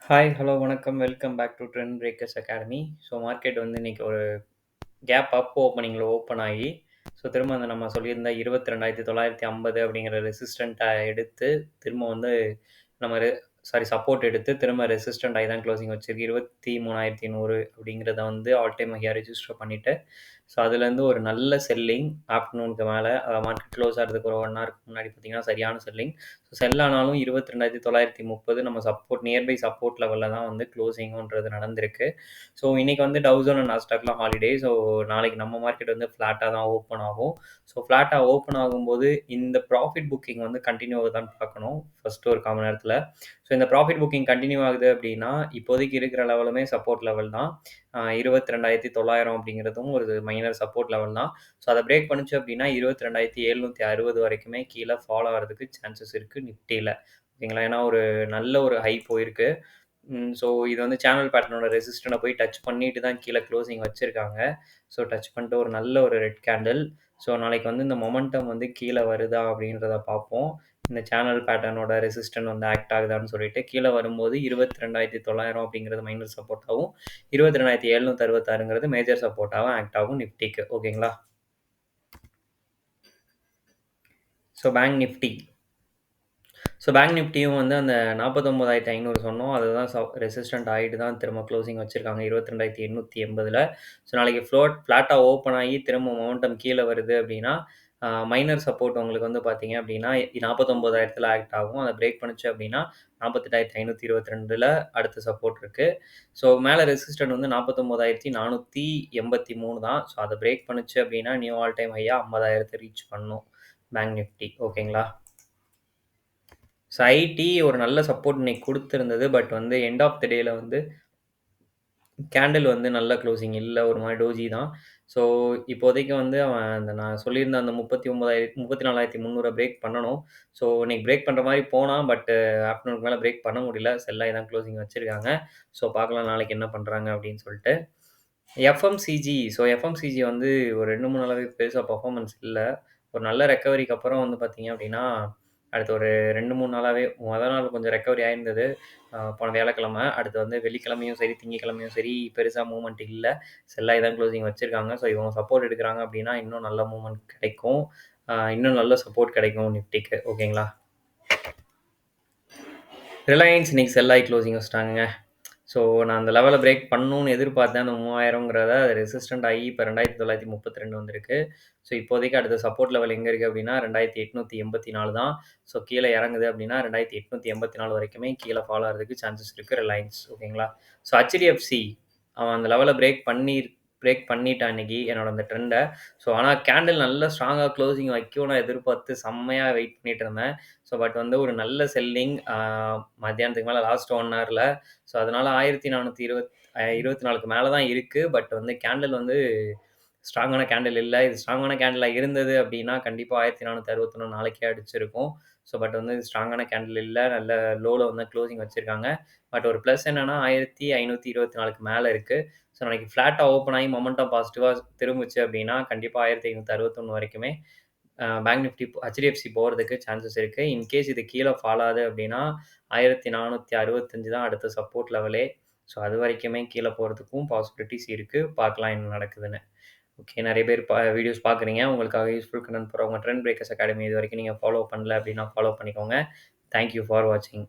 Hi, hello, வணக்கம். Welcome back to Trend Breakers Academy. So market வந்து இன்னைக்கு ஒரு கேப் அப் ஓப்பனிங்கில ஓப்பன் ஆகி, ஸோ திரும்ப அந்த நம்ம சொல்லியிருந்த 22,950 அப்படிங்கிற ரெசிஸ்டன்ட்ட எடுத்து, திரும்ப வந்து நம்ம சப்போர்ட் எடுத்து திரும்ப ரெசிஸ்டன்ட் ஆகி தான் க்ளோசிங் வச்சிருக்கு. 23,100 அப்படிங்கிறத வந்து ஆல் டைம் ஹையா ரெஜிஸ்டர் பண்ணிட்டு, ஸோ அதுலேருந்து ஒரு நல்ல செல்லிங் ஆஃப்டர்நூனுக்கு மேல மார்க்கெட் க்ளோஸ் ஆகுறதுக்கு ஒரு 1 ஹவருக்கு முன்னாடி பார்த்தீங்கன்னா, சரியான செல்லிங். ஸோ செல் ஆனாலும் 22,930 நம்ம சப்போர்ட் நியர்பை சப்போர்ட் லெவல்ல தான் வந்து க்ளோசிங்குன்றது நடந்திருக்கு. ஸோ இன்னைக்கு வந்து டவ் ஜோன் அண்ட் நாஸ்டாக்லாம் ஹாலிடே. ஸோ நாளைக்கு நம்ம மார்க்கெட் வந்து ஃப்ளாட்டா தான் ஓப்பன் ஆகும். ஸோ ஃப்ளாட்டா ஓப்பன் ஆகும்போது இந்த ப்ராஃபிட் புக்கிங் வந்து கன்டின்யூ ஆகுதான்னு பார்க்கணும், ஃபர்ஸ்ட்டு ஒரு 1/4 மணி நேரத்தில. ஸோ இந்த ப்ராஃபிட் புக்கிங் கன்டின்யூ ஆகுது அப்படின்னா, இப்போதைக்கு இருக்கிற லெவலுமே சப்போர்ட் லெவல் தான். 22,900 அப்படிங்கிறதும் ஒரு மைனர் சப்போர்ட் லெவல் தான். ஸோ அத பிரேக் பண்ணுச்சு அப்படின்னா, 22,760 வரைக்குமே கீழ ஃபால் ஆகுறதுக்கு சான்சஸ் இருக்கு நிஃப்டில. ஓகேங்களா? ஏன்னா ஒரு நல்ல ஒரு ஹை போயிருக்கு. ஸோ இது வந்து சேனல் பேட்டர்னோட ரெசிஸ்டன்ட்ட போய் டச் பண்ணிட்டு தான் கீழ க்ளோசிங் வச்சிருக்காங்க. ஸோ டச் பண்ணிட்டு ஒரு நல்ல ஒரு ரெட் கேண்டில். ஸோ நாளைக்கு வந்து இந்த மொமெண்டம் வந்து கீழ வருதா அப்படின்றத பார்ப்போம். இந்த சேனல் பேட்டர்னோட ரெசிஸ்டன்ட் வந்து ஆக்ட் ஆகுதான்னு சொல்லிட்டு, கீழ வரும்போது 22,900 அப்படிங்கிறது மைனர் சப்போர்ட்டாவும், 22,766ங்கிறது மேஜர் சப்போர்ட்டாவும் ஆக்ட் ஆகும் நிஃப்டிக்கு. ஓகேங்களா? So bank Nifty. So bank நிஃப்டியும் வந்து அந்த 49,500 சொன்னோம். அதுதான் ரெசிஸ்டன்ட் ஆயிட்டு தான் திரும்ப க்ளோசிங் வச்சிருக்காங்க 22,880ல. ஸோ நாளைக்கு ஃப்ளாட்டா ஓப்பன் ஆகி திரும்ப மொமெண்டம் கீழ வருது அப்படின்னா, மைனர் சப்போர்ட் உங்களுக்கு வந்து பார்த்தீங்க அப்படின்னா, 49,000ல ஆக்ட் ஆகும். அத பிரேக் பண்ணுச்சு அப்படின்னா, 48,522ல அடுத்த சப்போர்ட் இருக்கு. ஸோ மேல ரெசிஸ்டன்ட் வந்து 49,483 தான். ஸோ அத பிரேக் பண்ணுச்சு அப்படின்னா, நியூ ஆல் டைம் ஹையா 50,000 ரீச் பண்ணும் பேங்க் நிஃப்டி. ஓகேங்களா? ஸோ ஐடி ஒரு நல்ல சப்போர்ட் இன்னைக்கு குடுத்திருந்தது. பட் வந்து எண்ட் ஆஃப் த டேல வந்து கேண்டில் வந்து நல்ல க்ளோசிங் இல்ல. ஒரு மாரி டோஜி தான். ஸோ இப்போதைக்கு வந்து அவன் அந்த நான் சொல்லியிருந்த அந்த 34,300 பிரேக் பண்ணணும். ஸோ இன்னைக்கு பிரேக் பண்ற மாரி போனான். பட் ஆஃப்டர்நூனுக்கு மேல பிரேக் பண்ண முடியல. செல் ஆயி தான் க்ளோசிங் வச்சிருக்காங்க. ஸோ பார்க்கலாம் நாளைக்கு என்ன பண்றாங்க அப்படின்னு சொல்லிட்டு. எஃப்எம்சிஜி. ஸோ எஃப்எம்சிஜி வந்து ஒரு 2, 3 நாளாவே பெருசா பெர்ஃபார்மன்ஸ் இல்ல. ஒரு நல்ல ரெக்கவரிக்கு அப்புறம் வந்து பார்த்தீங்க அப்படின்னா, அடுத்து ஒரு 2, 3 நாளாவே நாள் கொஞ்சம் ரெக்கவரி ஆயிருந்தது. போன வியாழக்கிழமை. அடுத்து வந்து வெள்ளிக்கிழமையும் சரி, திங்கட்கிழமையும் சரி பெருசா மூவ்மெண்ட் இல்ல. செல் ஆயி தான் க்ளோசிங் வச்சிருக்காங்க. ஸோ இவங்க சப்போர்ட் எடுக்குறாங்க அப்படின்னா, இன்னும் நல்ல மூவ்மெண்ட் கிடைக்கும். இன்னும் நல்ல சப்போர்ட் கிடைக்கும் நிஃப்டிக்கு. ஓகேங்களா? ரிலையன்ஸ் இன்னைக்கு செல் ஆயி க்ளோசிங் வச்சுட்டாங்கங்க. ஸோ நான் அந்த லெவல பிரேக் பண்ணணும்னு எதிர்பார்த்தேன். அந்த 3000ங்கிறத ரெசிஸ்டன்ட் ஆகி இப்ப 2,932 வந்திருக்கு. ஸோ இப்போதைக்கு அடுத்த சப்போர்ட் லெவல் எங்க இருக்கு அப்படின்னா, 2,884 தான். ஸோ கீழ இறங்குது அப்படின்னா, 2,884 வரைக்குமே கீழ ஃபால் ஆகுறதுக்கு சான்சஸ் இருக்கு ரிலையன்ஸ். ஓகேங்களா? ஸோ ஹெச்டிஎஃப்சி அவன் அந்த லெவல பிரேக் பண்ணிட்டான் இன்னைக்கு என்னோட அந்த ட்ரெண்ட. ஸோ ஆனா கேண்டில் நல்லா ஸ்ட்ராங்கா க்ளோசிங் வைக்கும்னு நான் எதிர்பார்த்து செம்மையா வெயிட் பண்ணிட்டு இருந்தேன். ஸோ பட் வந்து ஒரு நல்ல செல்லிங் மத்தியானத்துக்கு மேல லாஸ்ட் 1 ஹவர்ல. ஸோ அதனால 1424க்கு மேல தான் இருக்கு. பட் வந்து கேண்டில் வந்து ஸ்ட்ராங்கான கேண்டில் இல்ல. இது ஸ்ட்ராங்கான கேண்டிலா இருந்தது அப்டின்னா, கண்டிப்பா 1461 நாளைக்கே அடிச்சிருக்கும். ஸோ பட் வந்து ஸ்ட்ராங்கான கேண்டில் இல்ல. நல்ல லோல வந்து க்ளோசிங் வச்சிருக்காங்க. பட் ஒரு ப்ளஸ் என்னன்னா 1524க்கு மேல இருக்கு. ஸோ நாளைக்கு ஃப்ளாட்டா ஓப்பன் ஆகி மொமெண்டம் பாசிட்டிவா திரும்புச்சு அப்டின்னா, கண்டிப்பா 1561 வரைக்குமே பேங்க் நிஃப்டி ஹெச்டிஎஃப்சி போறதுக்கு சான்சஸ் இருக்கு. இன்கேஸ் இது கீழ ஃபால் ஆகுது அப்டின்னா, 1465 தான் அடுத்த சப்போர்ட் லெவலே. ஸோ அதுவரைக்குமே கீழ போறதுக்கும் பாசிபிலிட்டீஸ் இருக்கு. பார்க்கலாம் என்ன நடக்குதுன்னு. ஓகே. நெறைய பேர் வீடியோஸ் பார்க்குறீங்க. உங்களுக்காக யூஸ்ஃபுல் கன்டென்ட் போடுறவங்க ட்ரெண்ட் பிரேக்கர்ஸ் அகாடமி இதுவரைக்கும் நீங்க ஃபாலோ பண்ணல அப்டின்னா ஃபாலோ பண்ணிக்கோங்க. தேங்க் யூ ஃபார் வாட்சிங்.